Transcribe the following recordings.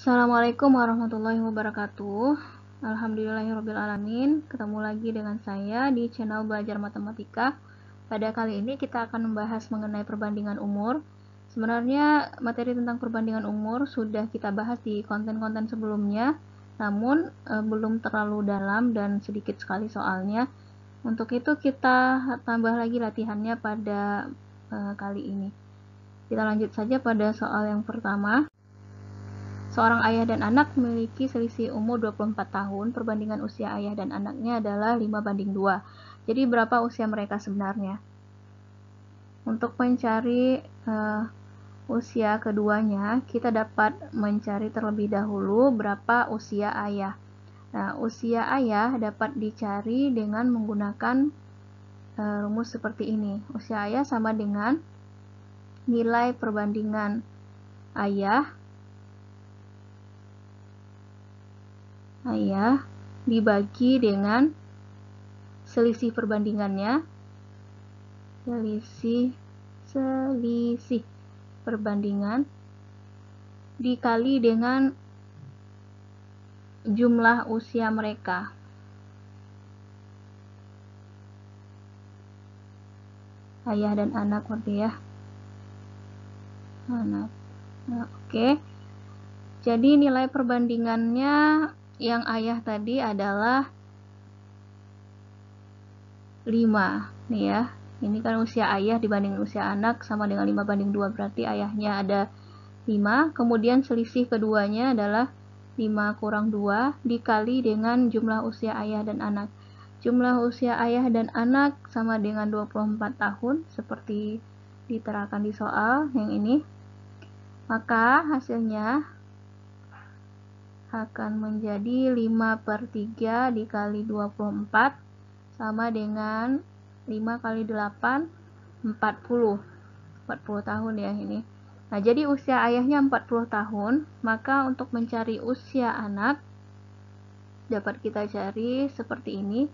Assalamualaikum warahmatullahi wabarakatuh. Alhamdulillahirrabbilalamin. Ketemu lagi dengan saya di channel Belajar Matematika. Pada kali ini kita akan membahas mengenai perbandingan umur. Sebenarnya materi tentang perbandingan umur sudah kita bahas di konten-konten sebelumnya, namun belum terlalu dalam dan sedikit sekali soalnya. Untuk itu kita tambah lagi latihannya pada kali ini. Kita lanjut saja pada soal yang pertama. Seorang ayah dan anak memiliki selisih umur 24 tahun, perbandingan usia ayah dan anaknya adalah 5:2. Jadi berapa usia mereka sebenarnya? Untuk mencari usia keduanya, kita dapat mencari terlebih dahulu berapa usia ayah. Nah, usia ayah dapat dicari dengan menggunakan rumus seperti ini. Usia ayah sama dengan nilai perbandingan ayah dibagi dengan selisih perbandingannya, selisih perbandingan dikali dengan jumlah usia mereka. Ayah dan anak berarti ya. Anak. Nah, oke. Jadi nilai perbandingannya yang ayah tadi adalah 5 nih ya. Ini kan usia ayah dibanding usia anak sama dengan 5:2, berarti ayahnya ada 5, kemudian selisih keduanya adalah 5 kurang 2 dikali dengan jumlah usia ayah dan anak. Jumlah usia ayah dan anak sama dengan 24 tahun seperti diterangkan di soal yang ini. Maka hasilnya akan menjadi 5/3 dikali 24 sama dengan 5 kali 8, 40 tahun ya ini. Nah, jadi usia ayahnya 40 tahun, maka untuk mencari usia anak dapat kita cari seperti ini.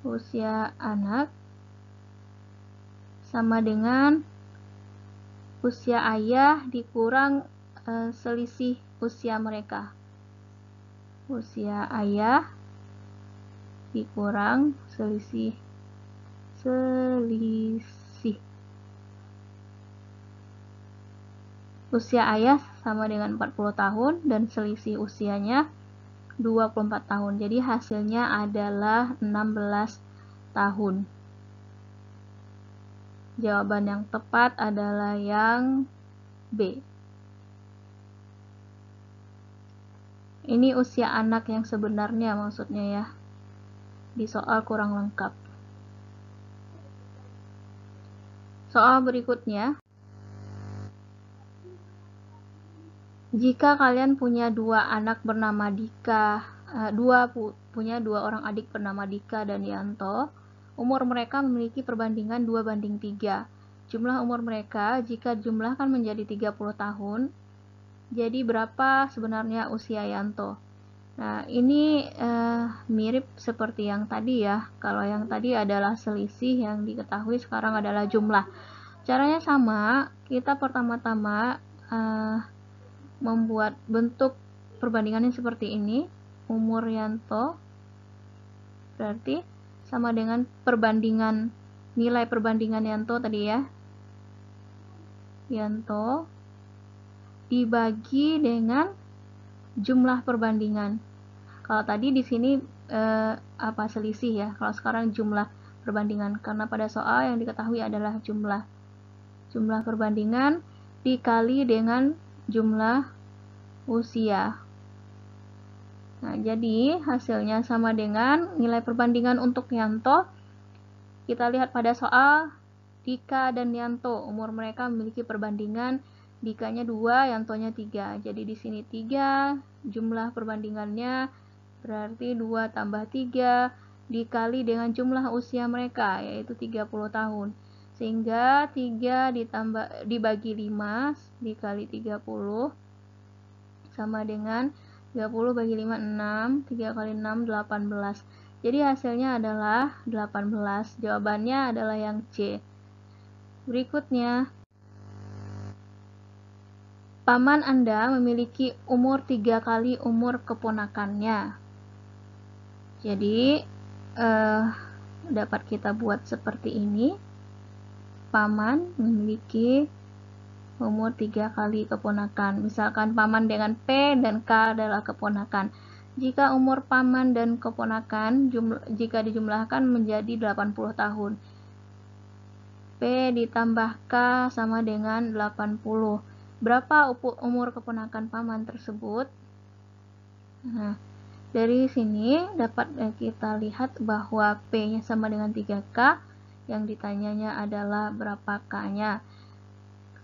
Usia anak sama dengan usia ayah dikurang selisih usia mereka. Usia ayah dikurang selisih usia ayah sama dengan 40 tahun dan selisih usianya 24 tahun. Jadi hasilnya adalah 16 tahun. Jawaban yang tepat adalah yang B. Ini usia anak yang sebenarnya maksudnya ya. Di soal kurang lengkap. Soal berikutnya. Jika kalian punya dua anak bernama Dika, punya dua orang adik bernama Dika dan Yanto, umur mereka memiliki perbandingan 2:3. Jumlah umur mereka jika dijumlahkan menjadi 30 tahun, jadi berapa sebenarnya usia Yanto? Nah, ini mirip seperti yang tadi ya. Kalau yang tadi adalah selisih, yang diketahui sekarang adalah jumlah. Caranya sama, kita pertama-tama membuat bentuk perbandingannya seperti ini. Umur Yanto berarti sama dengan perbandingan nilai perbandingan Yanto tadi ya. Yanto dibagi dengan jumlah perbandingan. Kalau tadi di sini selisih ya. Kalau sekarang jumlah perbandingan, karena pada soal yang diketahui adalah jumlah perbandingan dikali dengan jumlah usia. Nah, jadi hasilnya sama dengan nilai perbandingan untuk Yanto. Kita lihat pada soal Dika dan Yanto, umur mereka memiliki perbandingan Dikanya 2, Yantonya 3. Jadi di sini 3, jumlah perbandingannya berarti 2 tambah 3 dikali dengan jumlah usia mereka, yaitu 30 tahun. Sehingga 3 dibagi 5 dikali 30 sama dengan 30 bagi 5, 6. 3 kali 6, 18. Jadi hasilnya adalah 18. Jawabannya adalah yang C. Berikutnya, paman Anda memiliki umur 3 kali umur keponakannya. Jadi dapat kita buat seperti ini. Paman memiliki umur 3 kali keponakan. Misalkan paman dengan P dan K adalah keponakan. Jika umur paman dan keponakan jika dijumlahkan menjadi 80 tahun. P ditambah K sama dengan 80. Berapa umur keponakan paman tersebut? Nah, dari sini dapat kita lihat bahwa P-nya sama dengan 3K, yang ditanyanya adalah berapa K-nya.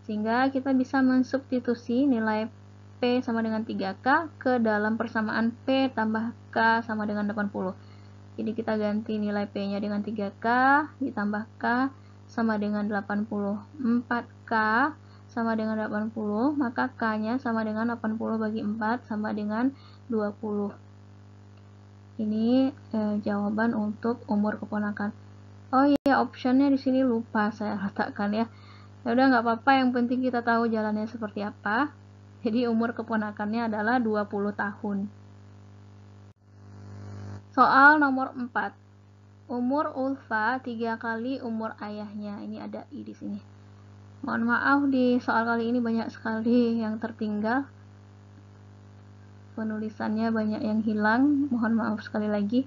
Sehingga kita bisa mensubstitusi nilai P sama dengan 3K ke dalam persamaan P tambah K sama dengan 80. Jadi kita ganti nilai P-nya dengan 3K ditambah K sama dengan 80. 4K sama dengan 80, maka K-nya sama dengan 80 bagi 4 sama dengan 20. Ini jawaban untuk umur keponakan. Oh iya, optionnya di sini lupa saya letakkan ya. Ya udah nggak apa-apa, yang penting kita tahu jalannya seperti apa. Jadi umur keponakannya adalah 20 tahun. Soal nomor 4. Umur Ulfa 3 kali umur ayahnya. Ini ada I di sini. Mohon maaf, di soal kali ini banyak sekali yang tertinggal. Penulisannya banyak yang hilang. Mohon maaf sekali lagi.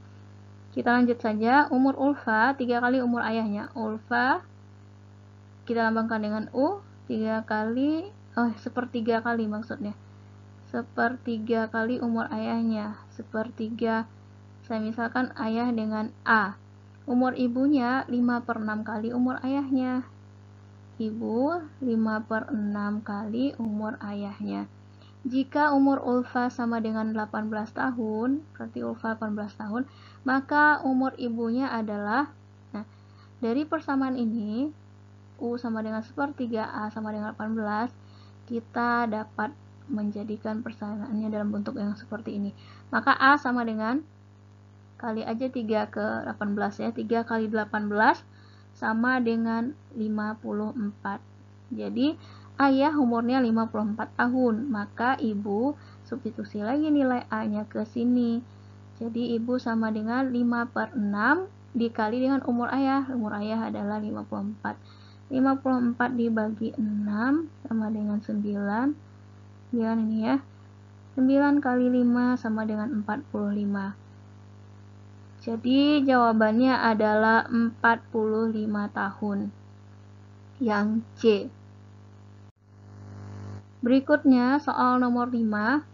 Kita lanjut saja. Umur Ulfa 3 kali umur ayahnya. Ulfa kita lambangkan dengan U. 3 kali, sepertiga kali maksudnya. Sepertiga kali umur ayahnya. Sepertiga, saya misalkan ayah dengan A. Umur ibunya 5/6 kali umur ayahnya. Ibu 5/6 kali umur ayahnya. Jika umur Ulfa sama dengan 18 tahun, berarti Ulfa 18 tahun, maka umur ibunya adalah, nah, dari persamaan ini, U sama dengan sepertiga, A sama dengan 18, kita dapat menjadikan persamaannya dalam bentuk yang seperti ini. Maka A sama dengan, kali aja 3 ke 18 ya, 3 kali 18 sama dengan 54. Jadi ayah umurnya 54 tahun, maka ibu substitusi lagi nilai A-nya ke sini. Jadi ibu sama dengan 5/6 dikali dengan umur ayah. Umur ayah adalah 54. 54 dibagi 6 sama dengan 9. 9 ini ya. 9 kali 5 sama dengan 45. Jadi jawabannya adalah 45 tahun. Yang C. Berikutnya soal nomor 5.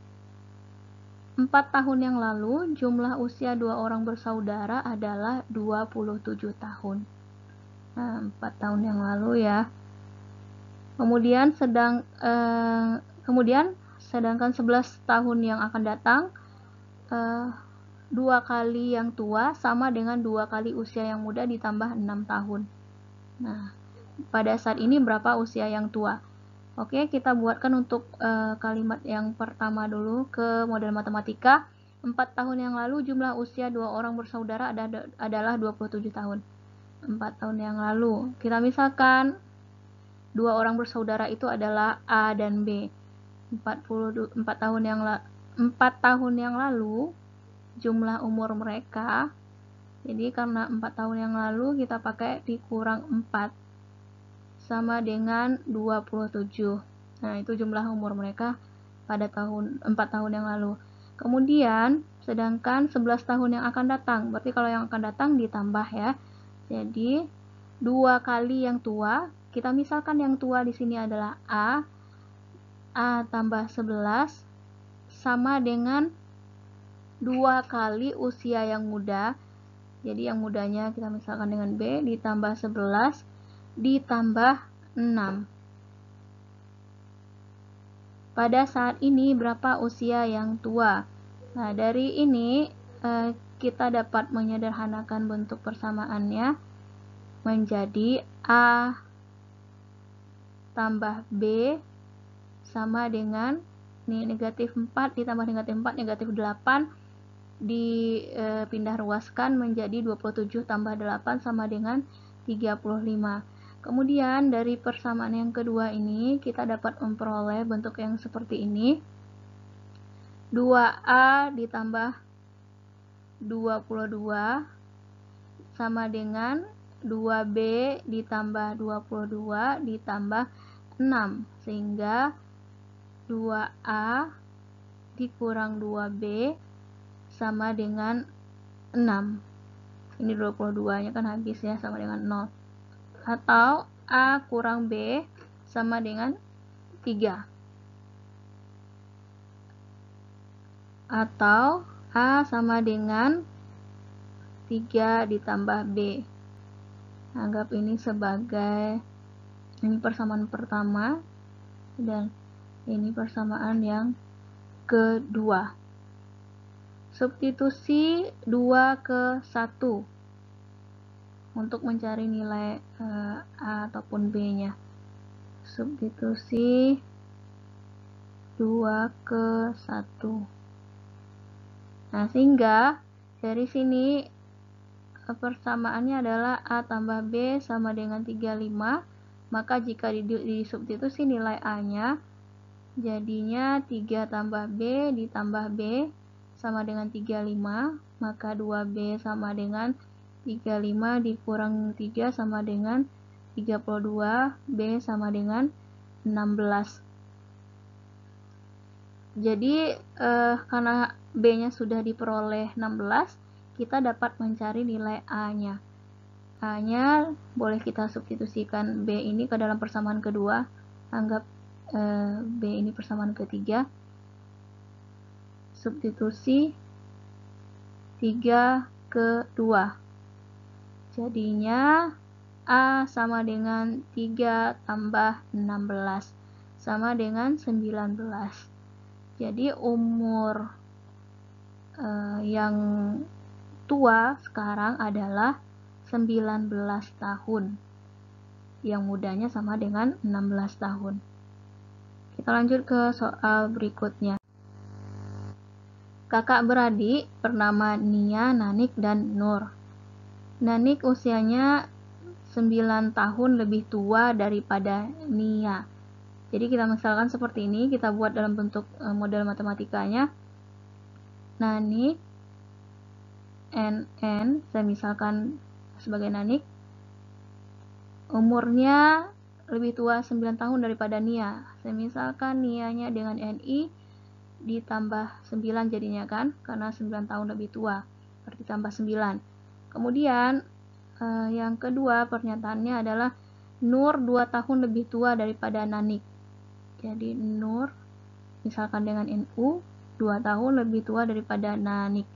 4 tahun yang lalu jumlah usia 2 orang bersaudara adalah 27 tahun. Nah, 4 tahun yang lalu ya. Kemudian sedangkan 11 tahun yang akan datang, 2 kali yang tua sama dengan 2 kali usia yang muda ditambah 6 tahun. Nah, pada saat ini berapa usia yang tua? Oke, kita buatkan untuk kalimat yang pertama dulu ke model matematika. 4 tahun yang lalu jumlah usia 2 orang bersaudara adalah 27 tahun. 4 tahun yang lalu. Kita misalkan 2 orang bersaudara itu adalah A dan B. 4 tahun yang lalu jumlah umur mereka, jadi karena 4 tahun yang lalu kita pakai dikurang 4 sama dengan 27. Nah, itu jumlah umur mereka pada 4 tahun yang lalu. Kemudian sedangkan 11 tahun yang akan datang, berarti kalau yang akan datang ditambah ya. Jadi 2 kali yang tua, kita misalkan yang tua di sini adalah A tambah 11 sama dengan 2 kali usia yang muda. Jadi yang mudanya kita misalkan dengan B ditambah 11 ditambah 6. Pada saat ini berapa usia yang tua? Nah, dari ini kita dapat menyederhanakan bentuk persamaannya menjadi A tambah B sama dengan negatif 4 ditambah negatif 4, negatif 8 dipindah ruaskan menjadi 27 tambah 8 sama dengan 35. Kemudian dari persamaan yang kedua ini kita dapat memperoleh bentuk yang seperti ini. 2A ditambah 22 sama dengan 2B ditambah 22 ditambah 6, sehingga 2A dikurang 2B sama dengan 6. Ini 22 nya kan habis ya, sama dengan 0. Atau A kurang B sama dengan 3. Atau A sama dengan 3 ditambah B. Anggap ini sebagai persamaan pertama dan ini persamaan yang kedua. Substitusi 2 ke 1 untuk mencari nilai A ataupun B-nya. Substitusi 2 ke 1. Nah, sehingga dari sini persamaannya adalah A tambah B sama dengan 35. Maka jika disubstitusi nilai A-nya, jadinya 3 tambah B ditambah B sama dengan 35. Maka 2B sama dengan 35 dikurang 3 sama dengan 32, B sama dengan 16. Jadi karena B-nya sudah diperoleh 16, kita dapat mencari nilai A-nya. A-nya boleh kita substitusikan B ini ke dalam persamaan kedua. Anggap B ini persamaan ketiga. Substitusi 3 ke 2. Jadinya A sama dengan 3 tambah 16 sama dengan 19. Jadi umur yang tua sekarang adalah 19 tahun. Yang mudanya sama dengan 16 tahun. Kita lanjut ke soal berikutnya. Kakak beradik bernama Nia, Nanik, dan Nur. Nanik usianya 9 tahun lebih tua daripada Nia. Jadi kita misalkan seperti ini, kita buat dalam bentuk model matematikanya. Nanik, NN, saya misalkan sebagai Nanik, umurnya lebih tua 9 tahun daripada Nia. Saya misalkan Nianya dengan NI ditambah 9 jadinya kan, karena 9 tahun lebih tua, berarti tambah 9. Kemudian yang kedua pernyataannya adalah Nur 2 tahun lebih tua daripada Nanik. Jadi Nur misalkan dengan NU 2 tahun lebih tua daripada Nanik.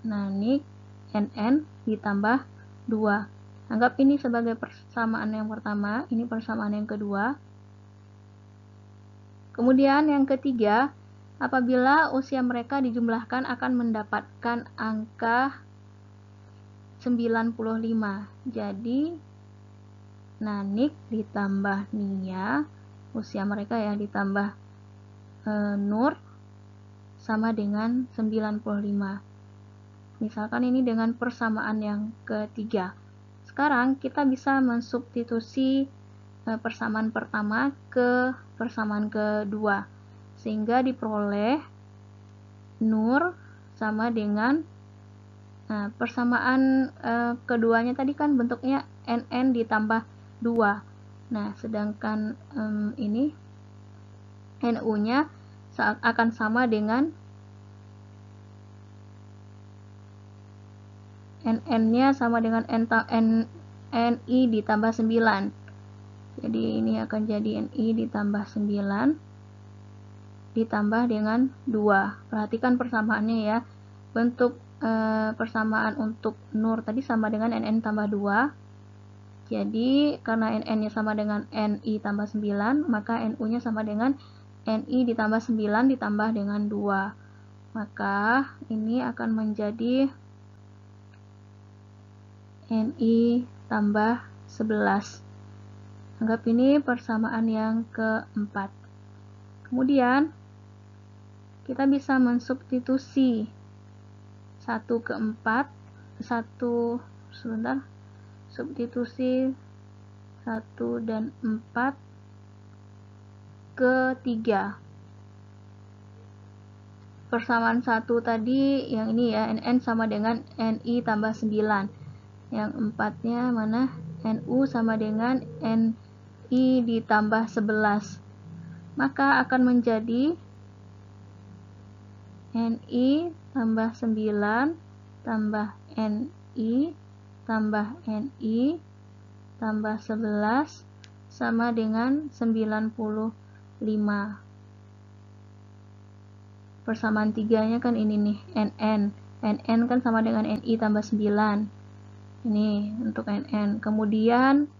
Nanik NN ditambah 2. Anggap ini sebagai persamaan yang pertama, ini persamaan yang kedua. Kemudian yang ketiga, apabila usia mereka dijumlahkan akan mendapatkan angka 95. Jadi Nanik ditambah Nia, usia mereka ya ditambah Nur sama dengan 95. Misalkan ini dengan persamaan yang ketiga. Sekarang kita bisa mensubstitusi persamaan pertama ke persamaan kedua, sehingga diperoleh Nur sama dengan persamaan keduanya tadi kan bentuknya NN ditambah 2. Nah, sedangkan ini NU-nya akan sama dengan NN-nya sama dengan NI ditambah 9. Jadi ini akan jadi NI ditambah 9 ditambah dengan 2. Perhatikan persamaannya ya. Bentuk persamaan untuk Nur tadi sama dengan NN tambah 2. Jadi karena NN-nya sama dengan NI tambah 9, maka NU-nya sama dengan NI ditambah 9 ditambah dengan 2. Maka ini akan menjadi NI tambah 11. Anggap ini persamaan yang keempat. Kemudian kita bisa mensubstitusi 1 ke 4, substitusi 1 dan 4 ke 3. Persamaan 1 tadi yang ini ya, NN sama dengan NI tambah 9. Yang 4-nya mana? NU sama dengan NI ditambah 11. Maka akan menjadi NI tambah 9 tambah NI tambah NI tambah 11 sama dengan 95. Persamaan 3-nya kan ini nih, NN. NN kan sama dengan NI tambah 9. Ini untuk NN. Kemudian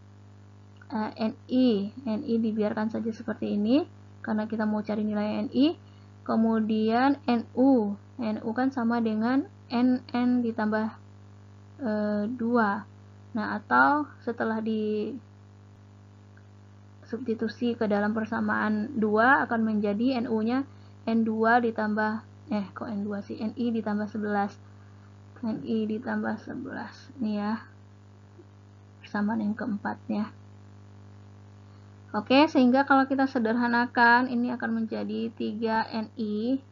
NI dibiarkan saja seperti ini karena kita mau cari nilai NI. Kemudian NU kan sama dengan NN ditambah 2. Nah, atau setelah di substitusi ke dalam persamaan 2 akan menjadi NU-nya N2 ditambah kok N2 sih, NI ditambah 11. NI ditambah 11. Ini ya. Persamaan yang keempatnya. Oke, sehingga kalau kita sederhanakan ini akan menjadi 3NI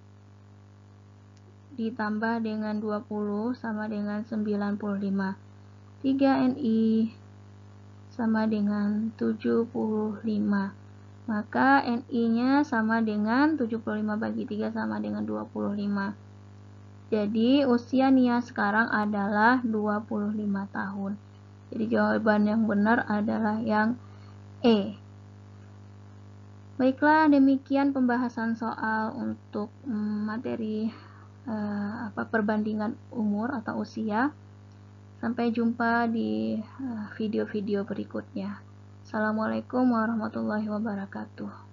ditambah dengan 20 sama dengan 95. 3NI sama dengan 75. Maka NI-nya sama dengan 75 bagi 3 sama dengan 25. Jadi usia Nia sekarang adalah 25 tahun. Jadi jawaban yang benar adalah yang E. Baiklah, demikian pembahasan soal untuk materi perbandingan umur atau usia. Sampai jumpa di video-video berikutnya. Assalamualaikum warahmatullahi wabarakatuh.